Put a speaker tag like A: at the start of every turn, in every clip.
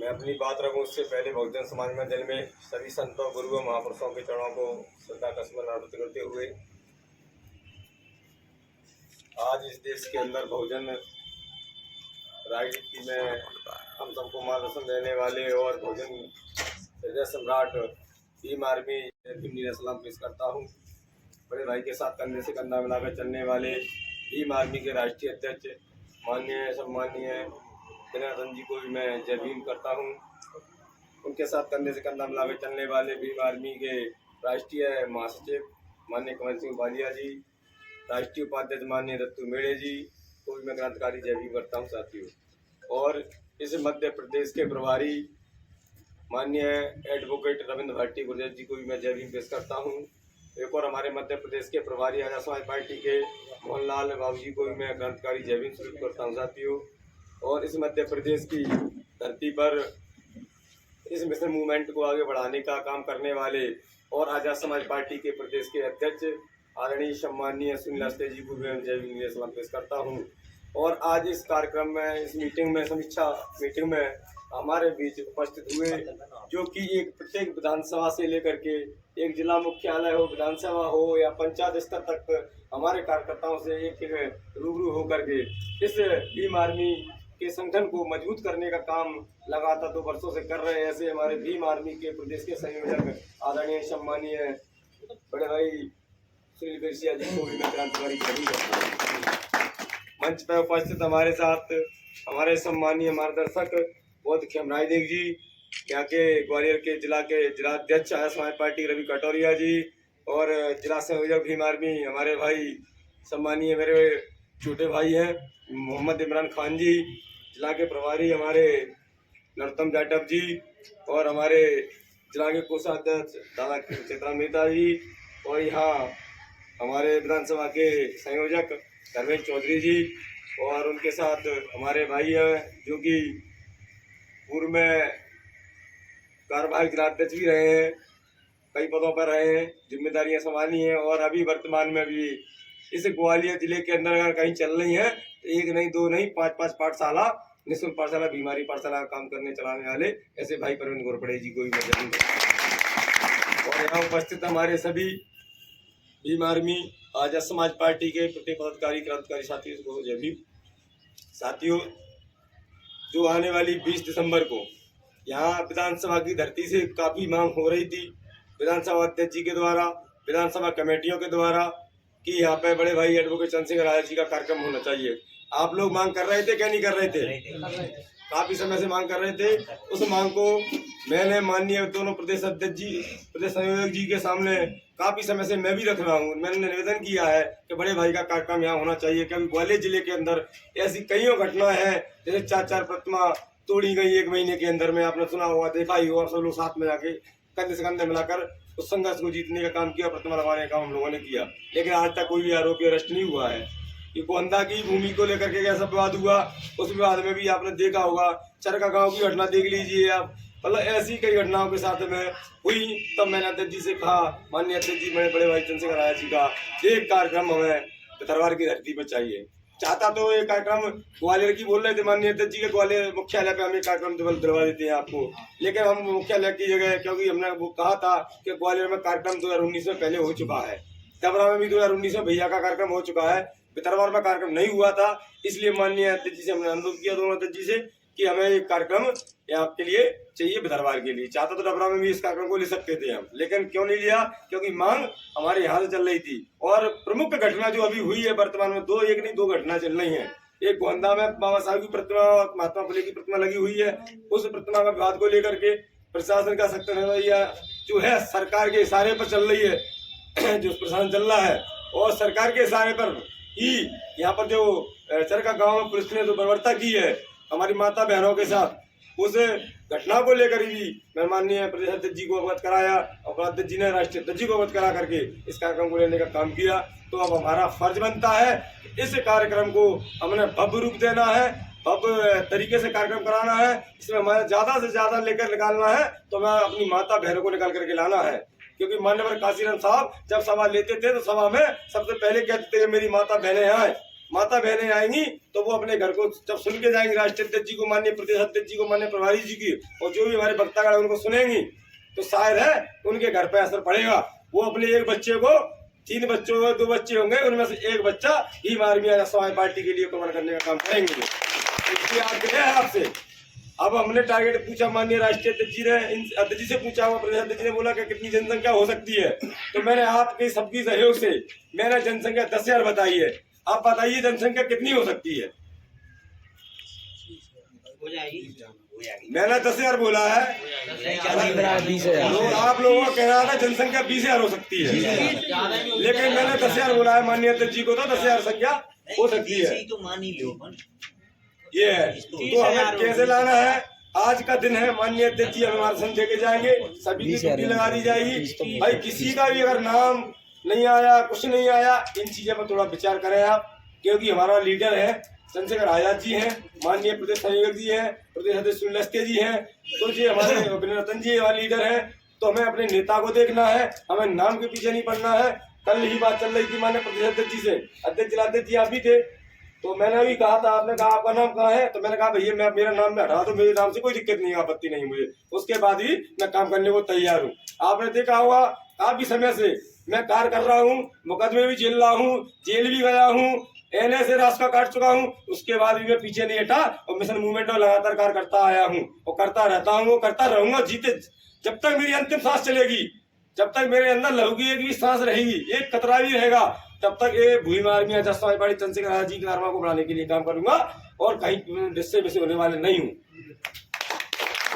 A: मैं अपनी बात रखूं उससे पहले बहुजन समाज में दिल में सभी संतों गुरुओं महापुरुषों के चरणों को श्रद्धा का स्मरण अर्पित करते हुए आज इस देश के अंदर बहुजन राजनीति में हम सबको मार्गदर्शन देने वाले और बहुजन हृदय सम्राट भीम आर्मी सलाम पेश करता हूँ। बड़े भाई के साथ कंधे से कंधा मिलाकर चलने वाले भीम आर्मी के राष्ट्रीय अध्यक्ष माननीय सम्माननीय जनार्दन जी को भी मैं जय भीम करता हूँ। उनके साथ कंधे से कंधा मिलाकर चलने वाले भीम आर्मी के राष्ट्रीय महासचिव माननीय कमल सिंह बालिया जी, राष्ट्रीय उपाध्यक्ष माननीय दत्तू मेड़े जी को भी मैं क्रांतिकारी जय भीम करता हूँ साथियों। और इस मध्य प्रदेश के प्रभारी माननीय एडवोकेट रविंद्र भाटी गुर्जर जी को भी मैं जय भीम पेश करता हूँ। एक और हमारे मध्य प्रदेश के प्रभारी आजाद समाज पार्टी के मोहनलाल बाबू जी को भी मैं क्रांतिकारी जय भीम सल्यूट करता हूँ साथियों। और इस मध्य प्रदेश की धरती पर इस मिशन मूवमेंट को आगे बढ़ाने का काम करने वाले और आजाद समाज पार्टी के प्रदेश के अध्यक्ष आदरणीय सम्माननीय सुनील अवस्थी जी को भी मैं जय भीम सलाम पेश करता हूँ। और आज इस कार्यक्रम में इस मीटिंग में समीक्षा मीटिंग में हमारे बीच उपस्थित हुए जो कि एक प्रत्येक विधानसभा से लेकर के एक जिला मुख्यालय हो, विधानसभा हो या पंचायत स्तर तक हमारे कार्यकर्ताओं से एक रूबरू होकर के इस भीम आर्मी के संगठन को मजबूत करने का काम लगातार 2 वर्षों से कर रहे हैं। ऐसे हमारे भीम आर्मी के प्रदेश के संयोजक आदरणीय सम्माननीय बड़े भाई सुनील बेरसिया जी को भी मैं क्रांतिकारी करता हूं। मंच पर उपस्थित हमारे साथ हमारे सम्माननीय मार्गदर्शक बौद्ध खेमराज देव जी, यहाँ के ग्वालियर के जिलाध्यक्ष आजाद समाज पार्टी रवि कटोरिया जी और जिला संयोजक भीम आर्मी हमारे भाई सम्मानीय मेरे छोटे भाई हैं मोहम्मद इमरान खान जी, जिला के प्रभारी हमारे नरोत्तम जाटव जी और हमारे जिला के कोषाध्यक्ष दादा चेतराम मेहता जी और यहाँ हमारे विधानसभा के संयोजक धर्मेंद्र चौधरी जी और उनके साथ हमारे भाई हैं जो कि पूर्व में कार्यवाहक जिलाध्यक्ष भी रहे हैं, कई पदों पर रहे हैं, जिम्मेदारियां संभाली हैं और अभी वर्तमान में भी इस ग्वालियर जिले के अंदर अगर कहीं चल रही है तो 1 नहीं 2 नहीं 5 पाठशाला निःशुल्क पाठशाला बीमारी पाठशाला का काम करने चलाने वाले ऐसे भाई प्रवीण घोरपड़े जी को भी मैं। और यहाँ उपस्थित हमारे सभी भीम आर्मी आजाद समाज पार्टी के प्रत्येक पदाधिकारी क्रांतिकारी साथियों को जय भीम। साथियों, जो आने वाली 20 दिसंबर को यहाँ विधानसभा की धरती से काफ़ी मांग हो रही थी विधानसभा अध्यक्ष जी के द्वारा, विधानसभा कमेटियों के द्वारा कि यहाँ पे बड़े भाई एडवोकेट चंद्रशेखर राय जी का कार्यक्रम होना चाहिए। आप लोग मांग कर रहे थे क्या नहीं कर रहे थे? काफ़ी समय से मांग कर रहे थे। उस मांग को मैंने माननीय दोनों प्रदेश अध्यक्ष जी, प्रदेश संयोजक जी के सामने काफ़ी समय से मैं भी रख रहा हूँ। मैंने निवेदन किया है कि बड़े भाई का कार्यक्रम यहाँ होना चाहिए क्योंकि ग्वालियर जिले के अंदर ऐसी कईयों घटनाएं हैं जैसे 4 प्रतिमा तोड़ी गई 1 महीने के अंदर में, आपने सुना होगा, देखा ही हो, और सब लोग साथ में जाके कंधे से कंधे मिलाकर उस संघर्ष को जीतने का काम किया, प्रतिमा लगाने का हम लोगों ने किया। लेकिन आज तक कोई भी आरोपी अरेस्ट नहीं हुआ है। ये गोंदा की भूमि को लेकर के कैसा विवाद हुआ, उस विवाद में भी आपने देखा होगा। चरका गांव की घटना देख लीजिए आप, मतलब ऐसी कई घटनाओं के साथ में हुई। तब मैंने अध्यक्ष जी से कहा, माननीय अध्यक्ष जी, मैंने बड़े भाई चंद्रशेखर राय जी का एक कार्यक्रम हमें दरबार की धरती पर चाहिए। चाहता तो ये कार्यक्रम ग्वालियर की बोल रहे थे माननीय अध्यक्ष जी के ग्वालियर मुख्यालय पे हम ये कार्यक्रम दिलवा देते हैं आपको, लेकिन हम मुख्यालय की जगह, क्योंकि हमने वो कहा था कि ग्वालियर में कार्यक्रम 2019 में पहले हो चुका है, डबरा में भी 2019 में भैया का कार्यक्रम हो चुका है, दरबार में कार्यक्रम नहीं हुआ था। इसलिए माननीय अध्यक्ष जी से हमने अनुरोध किया दोनों अध्यक्ष जी से कि हमें एक कार्यक्रम आपके लिए चाहिए दरबार के लिए। चाहता तो डबरा में भी इस कार्यक्रम को ले सकते थे हम, लेकिन क्यों नहीं लिया? क्योंकि मांग हमारे यहाँ से चल रही थी। और प्रमुख घटना जो अभी हुई है वर्तमान में, 1 नहीं 2 घटना चल रही है। एक गोंदा में बाबा साहब की प्रतिमा, महात्मा फुले की प्रतिमा लगी हुई है, उस प्रतिमा का विवाद को लेकर के प्रशासन का सख्त रवैया जो है सरकार के इशारे पर चल रही है, जो प्रशासन चल रहा है और सरकार के इशारे पर ही यहाँ पर जो चरका गांव में पुलिस ने जो बर्बरता की है हमारी माता बहनों के साथ, उस घटना को लेकर भी मैं माननीय प्रदेश अध्यक्ष जी को अवगत कराया और अध्यक्ष जी ने राष्ट्रीय अध्यक्ष जी को अवगत करा करके इस कार्यक्रम को लेने का काम किया। तो अब हमारा फर्ज बनता है इस कार्यक्रम को हमने भव्य रूप देना है, भव्य तरीके से कार्यक्रम कराना है। इसमें हमारे ज़्यादा से ज़्यादा लेकर निकालना है तो मैं अपनी माता बहनों को निकाल करके लाना है। क्योंकि मान्यवर काशीराम साहब जब सभा लेते थे तो सभा में सबसे पहले कहते थे मेरी माता बहनें आए, माता बहनें आएंगी तो वो अपने घर को जब सुन के जाएंगी राष्ट्रीय अध्यक्ष जी को, माननीय प्रदेश अध्यक्ष जी को, माननीय प्रभारी जी की, और जो भी हमारे वक्तागण उनको सुनेंगी, तो शायद है उनके घर पर असर पड़ेगा। वो अपने एक बच्चे को, 3 बच्चों में 2 बच्चे होंगे, उनमें से एक बच्चा भीम आर्मी आजाद समाज पार्टी के लिए कवर करने का काम करेंगे। इसलिए आग्रह है आपसे। अब हमने टारगेट पूछा, माननीय राष्ट्रीय अध्यक्ष जी ने, अध्यक्ष जी से पूछा हुआ, प्रदेश अध्यक्ष ने बोला कि कितनी जनसंख्या हो सकती है, तो मैंने आपके सबकी सहयोग से मैंने जनसंख्या 10,000 बताई है। आप बताइए जनसंख्या कितनी हो सकती है? मैंने 10,000 बोला है, आप लोगों का कह रहा था जनसंख्या 20,000 हो सकती है, लेकिन मैंने 10,000 बोला है माननीय अध्यक्ष जी को, तो 10,000 संख्या हो सकती है। ये है तो हमें कैसे लाना है? आज का दिन है, माननीय अध्यक्ष जी हमें मार्गदर्शन दे के जाएंगे, सभी की ड्यूटी लगा दी जाएगी। भाई किसी का भी अगर नाम नहीं आया, कुछ नहीं आया, इन चीजों पर थोड़ा विचार करें आप, क्योंकि हमारा लीडर है चंद्रशेखर आजाद जी हैं, माननीय प्रदेश संयोजक जी हैं, प्रदेश अध्यक्ष सुनील लस्के जी हैं, तो ये हमारे अभिनंदन जी हमारे लीडर हैं। तो हमें अपने नेता को देखना है, हमें नाम के पीछे नहीं पड़ना है। कल ही बात चल रही थी माननीय प्रदेश अध्यक्ष जी से, अध्यक्ष जिलाध्यक्ष जी आप भी थे, तो मैंने भी कहा था, आपने कहा आपका नाम कहाँ है, तो मैंने कहा भैया मैं मेरा नाम में हटा दो, मेरे नाम से कोई दिक्कत नहीं, आपत्ति नहीं मुझे, उसके बाद ही मैं काम करने को तैयार हूँ। आपने देखा होगा काफी समय से मैं कार्य कर रहा हूँ, मुकदमे भी झेल रहा हूँ, जेल भी गया हूँ, एनए से रास्ता काट चुका हूँ, उसके बाद भी मैं पीछे नहीं हटा और मिशन मूवमेंट में लगातार कार्य करता आया हूँ और करता रहता हूँ, वो करता रहूंगा जीते जब तक मेरी अंतिम सांस चलेगी, जब तक मेरे अंदर लहू की एक भी सांस रहेगी, एक कतरा भी रहेगा, तब तक ये भीम आर्मी आजाद समाज पार्टी चंद्रशेखर आजाद जी की आत्मा को बढ़ाने के लिए काम करूंगा और कहीं डिस्से में से होने वाले नहीं हूँ।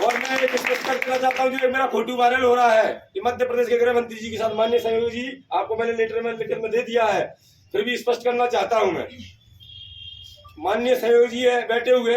A: और मैं एक स्पष्ट करना चाहता हूँ, जो मेरा फोटो वायरल हो रहा है कि मध्य प्रदेश के गृह मंत्री जी के साथ, माननीय संयोजक जी आपको मैंने लेटर में लिखित में दे दिया है, फिर भी स्पष्ट करना चाहता हूँ मैं। माननीय संयोजक जी है बैठे हुए,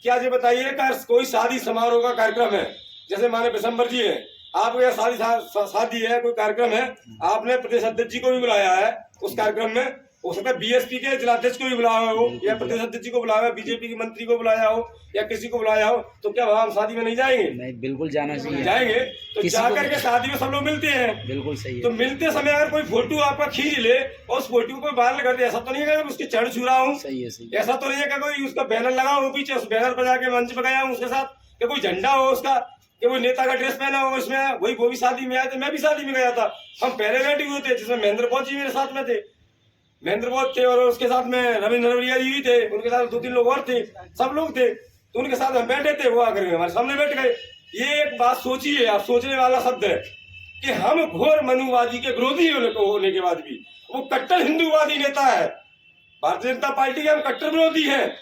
A: क्या ये बताइए कोई शादी समारोह का कार्यक्रम है, जैसे माननीय विशंबर जी है, आपके यहाँ शादी है, कोई कार्यक्रम है, आपने प्रदेश अध्यक्ष जी को भी बुलाया है उस कार्यक्रम में, हो सकता है बीएसपी के जिलाध्यक्ष को भी बुलाया हो या प्रदेश अध्यक्ष जी को बुलाया हो, बीजेपी के मंत्री को बुलाया हो या किसी को बुलाया हो, तो क्या वहाँ हम शादी में नहीं जाएंगे?
B: नहीं, बिल्कुल जाना चाहिए।
A: जाएंगे तो जाकर के शादी में सब लोग मिलते हैं,
B: बिल्कुल सही है।
A: तो मिलते समय अगर कोई फोटो आपका खींच ले और उस फोटो को कोई वायरल कर दे, ऐसा तो नहीं है उसके चढ़ छू रहा हूँ, ऐसा तो नहीं है कोई उसका बैनर लगा हो पीछे, उस बैनर पर जाके मंच पर गया हूँ उसके साथ, कि कोई झंडा हो उसका, कि वो नेता का ड्रेस पहना हो उसमें, वही वो भी शादी में आए थे, मैं भी शादी में गया था, हम पहले बैठे हुए थे, जिसमें महेंद्र पौध जी मेरे साथ में थे, महेंद्र पौध थे और उसके साथ में रविंद्र नरवरिया जी भी थे, उनके साथ 2-3 लोग और थे, सब लोग थे, तो उनके साथ हम बैठे थे, वो आकर हमारे सामने बैठ गए। ये एक बात सोचिए आप, सोचने वाला शब्द है कि हम घोर मनुवादी के विरोधी होने के बाद भी वो कट्टर हिंदूवादी नेता है, भारतीय जनता पार्टी के हम कट्टर विरोधी हैं,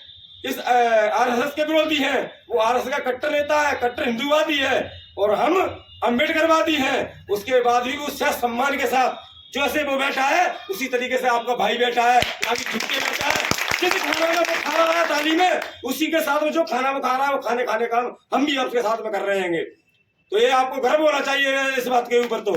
A: इस आरएसएस के विरोधी हैं, वो आरएसएस का कट्टर नेता है, कट्टर हिंदूवादी है, और हम अम्बेडकरवादी हैं। उसके बाद भी उससे सम्मान के साथ जैसे वो बैठा है उसी तरीके से आपका भाई बैठा है, आगे झुक के बैठा है, जिस खाना में वो खा रहा है थाली में, उसी के साथ में जो खाना वो खा रहा है वो खाने का हम भी आपके साथ में कर रहे हैं। तो ये आपको गर्व होना चाहिए इस बात के ऊपर। तो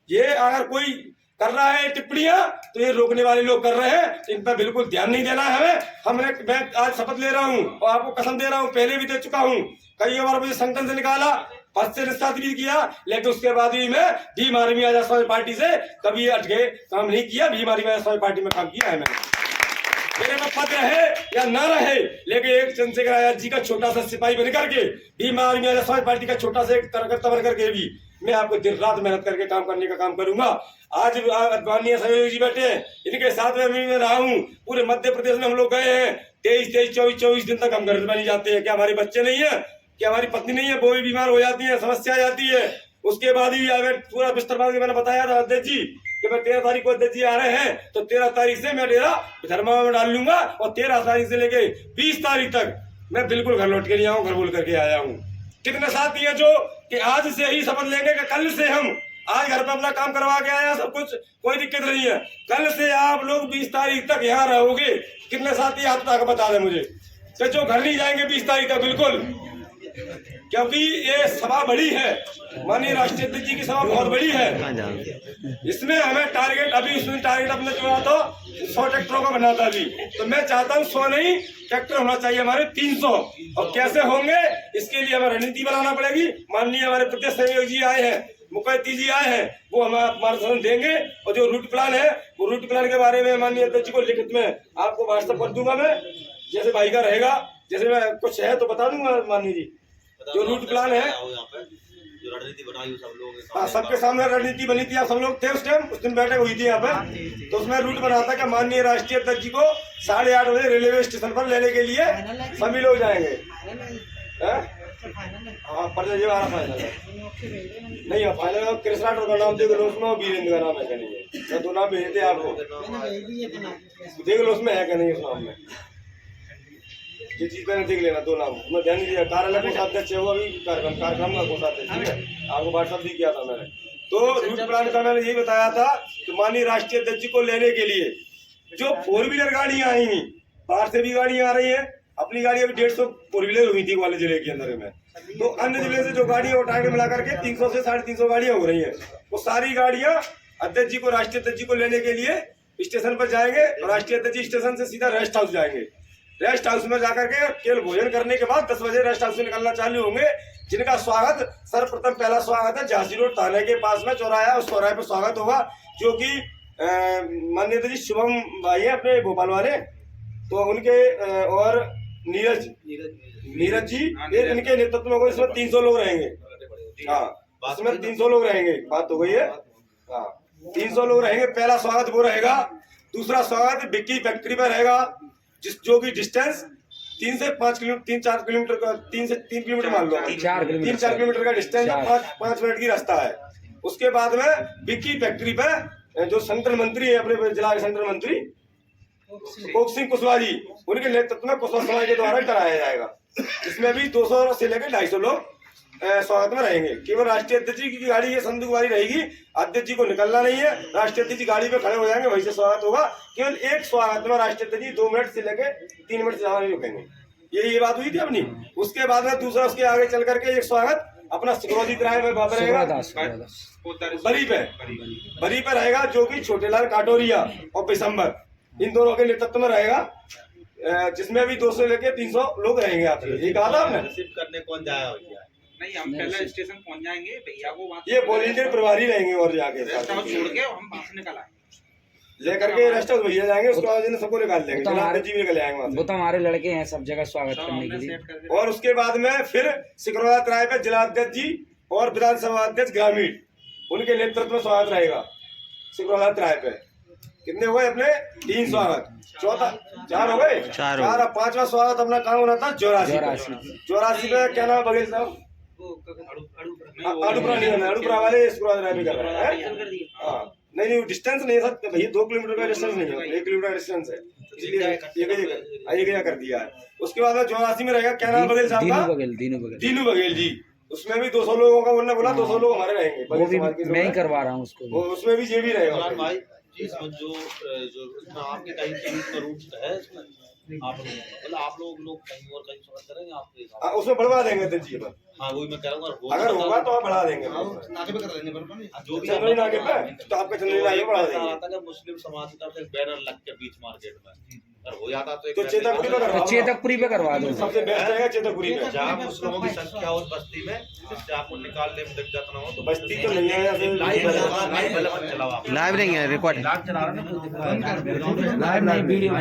A: ये अगर कोई कर रहा है टिप्पणियां तो ये रोकने वाले लोग कर रहे हैं, इन पर बिल्कुल ध्यान नहीं देना है हमें। मैं आज शपथ ले रहा हूं और आपको कसम दे रहा हूं, पहले भी दे चुका हूं, कई बार मुझे संगठन से निकाला, पद से निस्तारित भी किया, लेकिन उसके बाद भी मैं भीम आर्मी आजाद समाज पार्टी से कभी हट के काम नहीं किया, भीम आर्मी आजाद समाज पार्टी में काम किया है मैंने। मेरे में पद रहे या ना रहे, लेकिन एक चंद्रशेखर आजाद जी का छोटा सा सिपाही बन करके, भीम आर्मी आजाद समाज पार्टी का छोटा सा कार्यकर्ता बन करके भी मैं आपको दिन रात मेहनत करके काम करने का काम करूंगा। आज माननीय संयोजक जी बैठे हैं, इनके साथ में मैं रहा हूँ, पूरे मध्य प्रदेश में हम लोग गए हैं, 23, 24 दिन तक हम घर में नहीं जाते हैं। क्या हमारे बच्चे नहीं है, क्या हमारी पत्नी नहीं है, वो भी बीमार हो जाती है, समस्या आ जाती है, उसके बाद भी पूरा बिस्तर बांध के मैंने बताया था अध्यक्ष जी कि मैं 13 तारीख को अध्यक्ष जी आ रहे हैं, तो 13 तारीख से मैं डेरा धर्मा में डाल लूंगा और 13 तारीख से लेके 20 तारीख तक मैं बिल्कुल घर लौट के नहीं आऊँ, घर बोल करके आया हूँ। कितने साथी है जो कि आज से ही शपथ लेंगे कि कल से हम आज घर पे अपना काम करवा के आए हैं, सब कुछ कोई दिक्कत नहीं है, कल से आप लोग 20 तारीख तक यहाँ रहोगे। कितने साथी आप तक बता दें मुझे कि जो घर नहीं जाएंगे 20 तारीख तक बिल्कुल। क्योंकि ये सभा बड़ी है, माननीय राष्ट्रीय अध्यक्ष जी की सभा बहुत बड़ी है। इसमें हमें टारगेट, अभी उसमें टारगेट अपने चुना तो 100 ट्रैक्टरों का बना था अभी, तो मैं चाहता हूँ 100 नहीं ट्रैक्टर होना चाहिए हमारे 300। और कैसे होंगे इसके लिए हमें रणनीति बनाना पड़ेगी। माननीय हमारे प्रदेश सहयोग जी आए हैं, मुखर्जी जी आए हैं, वो हमें मार्गदर्शन देंगे। और जो रूट प्लान है, वो रूट प्लान के बारे में माननीय अध्यक्ष जी को लिखित में आपको व्हाट्सएप कर दूंगा मैं, जैसे भाई का रहेगा, जैसे मैं कुछ है तो बता दूंगा माननीय जी। जो रूट प्लान है,
B: जो रणनीति बनाई सब लोग,
A: हाँ सबके सामने रणनीति बनी थी, आप सब लोग थे उस टाइम, उस दिन बैठक हुई थी यहाँ पे, तो उसमें रूट बना था कि माननीय राष्ट्रीय अध्यक्ष जी को 8:30 बजे रेलवे स्टेशन पर लेने के लिए सभी लोग जाएंगे। हाँ पर ये हमारा फाइनल है नहीं है, फाइनल कृष्णा का नाम देख लो, उसमें वीरेंद्र का नाम है क्या नहीं है, मैं 2 नाम भेजे थे आपको, देख लो उसमें है क्या नहीं उस नाम में, ये चीज मैंने देख लेना 2 नाम, मैं ध्यान नहीं दिया। कार्यालय कोषाध्यक्ष है वो, अभी कार्यक्रम का कोषाध्यक्ष है, आपको व्हाट्सएप भी किया था मैंने। तो रूट प्लान का मैंने यही बताया था कि माननीय राष्ट्रीय अध्यक्ष जी को लेने के लिए जो 4 व्हीलर गाड़ियां आएंगी, बाहर से भी गाड़ियां आ रही है, अपनी गाड़ी अभी 150 4 व्हीलर हुई थी ग्वालियर जिले के अंदर में, तो अन्य जिले से जो गाड़ियां उठा के मिला करके 300 से 350 गाड़ियां हो रही है। वो सारी गाड़ियां अध्यक्ष जी को, राष्ट्रीय अध्यक्ष जी को लेने के लिए स्टेशन पर जाएंगे, और राष्ट्रीय अध्यक्ष जी स्टेशन से सीधा रेस्ट हाउस जाएंगे। रेस्ट हाउस में जाकर के केवल भोजन करने के बाद 10 बजे रेस्ट हाउस से निकलना चालू होंगे, जिनका स्वागत सर्वप्रथम पहला स्वागत है झांसी रोड थाने के पास में चौराहा, उस चौराहे पर स्वागत होगा, जो कि माननीय जी शुभम भाई है अपने भोपाल वाले, तो उनके और नीरज जी, इनके नेतृत्व में इसमें 300 लोग रहेंगे। हाँ इसमें 300 लोग रहेंगे, बात हो गई है। हाँ 300 लोग रहेंगे, पहला स्वागत वो रहेगा। दूसरा स्वागत विक्की फैक्ट्री पर रहेगा, जो कि डिस्टेंस 3 से 5 किलोमीटर, 3-4 किलोमीटर का, 3 से 3 किलोमीटर मान लो, 3-4 किलोमीटर का डिस्टेंस है, 5 मिनट की रास्ता है। उसके बाद में विक्की फैक्ट्री पे जो संगठन मंत्री है अपने जिला के संगठन मंत्री कोक सिंह कुशवाहा जी, उनके नेतृत्व में कुशवाहा समाज के द्वारा कराया जाएगा। इसमें भी 200 से लेकर 250 लोग स्वागत में रहेंगे। केवल राष्ट्रीय अध्यक्ष जी की गाड़ी ये संदूक वाली रहेगी, अध्यक्ष जी को निकलना नहीं है, राष्ट्रीय अध्यक्ष जी गाड़ी पे खड़े हो जाएंगे, वहीं से स्वागत होगा। केवल एक स्वागत में राष्ट्रीय अध्यक्ष जी 2 मिनट से लेके 3 मिनट से ज्यादा नहीं रुकेंगे। ये बात हुई थी अपनी। उसके बाद में दूसरा उसके आगे चल करके एक स्वागत अपना सिकरौली किराए में रहेगा, बरी पे रहेगा, जो कि छोटेलाल काटोरिया और बिशंबर इन दोनों के नेतृत्व में रहेगा, जिसमें भी 200 लेके 300 लोग रहेंगे। आप ये कहा था आपने,
B: रिसीव करने कौन जाएगा?
C: नहीं, हम पहले स्टेशन पहुंच जाएंगे, भैया को वहाँ
A: ये वॉलंटियर प्रभारी रहेंगे, और जाके
C: छोड़ के हम वहाँ से निकल आएंगे,
A: लेकर के रेस्ट हाउस भैया जाएंगे, उसके बाद सबको निकाल लेंगे, जी भी निकल आएंगे।
D: वो तो हमारे लड़के हैं सब जगह स्वागत करने के लिए।
A: और उसके बाद में फिर सिकरौला किराए पे जिला अध्यक्ष जी और विधानसभा अध्यक्ष ग्रामीण, उनके नेतृत्व में स्वागत रहेगा सिकरौला किराए पे। कितने हो गए अपने? 3 स्वागत, चौथा 4 हो गए, 4 और 5वां स्वागत अपना कहाँ होना था? 84 पे क्या नाम बघेल साहब? अड़ुपुरा वाले कर रहे हैं। हाँ नहीं डिस्टेंस नहीं है सर भैया, 2 किलोमीटर का डिस्टेंस नहीं है, 1 किलोमीटर का डिस्टेंस है, इसलिए ये कर दिया है। उसके बाद 84 में रहेगा, क्या नाम बघेल साहब का? दीनू बघेल जी। उसमें भी 200 लोगों का उन्होंने बोला, 200 लोग हमारे रहेंगे,
D: मैं ही करवा रहा हूँ उसको,
A: उसमें भी ये भी रहेगा।
B: जो आपके कहीं रूट है इसमें, आप लोग कहीं और कहीं स्वागत करेंगे आपके,
A: उसमें बढ़वा देंगे अध्यक्ष जी।
B: हाँ वही मैं कह रहा हूँ,
A: अगर होगा तो आप बढ़ा देंगे,
B: नाके पे कर देंगे, जो भी
A: नाके पे तो आपके चंद्री नाके बढ़ा देंगे।
B: मुस्लिम समाज की तरफ से बैनर लग के बीच मार्केट में अगर हो जाता
A: तो चेतकपुरी
D: पे करवा दो,
A: सबसे बेस्ट रहेगा चेतकपुरी पे,
B: जहाँ मुस्लिमों की संख्या हो बस्ती में, जिससे आपको निकालने में दिक्कत ना हो। तो
A: बस्ती तो नहीं है,
B: लाइव नहीं है, रिकॉर्ड
D: लाइव नहीं वीडियो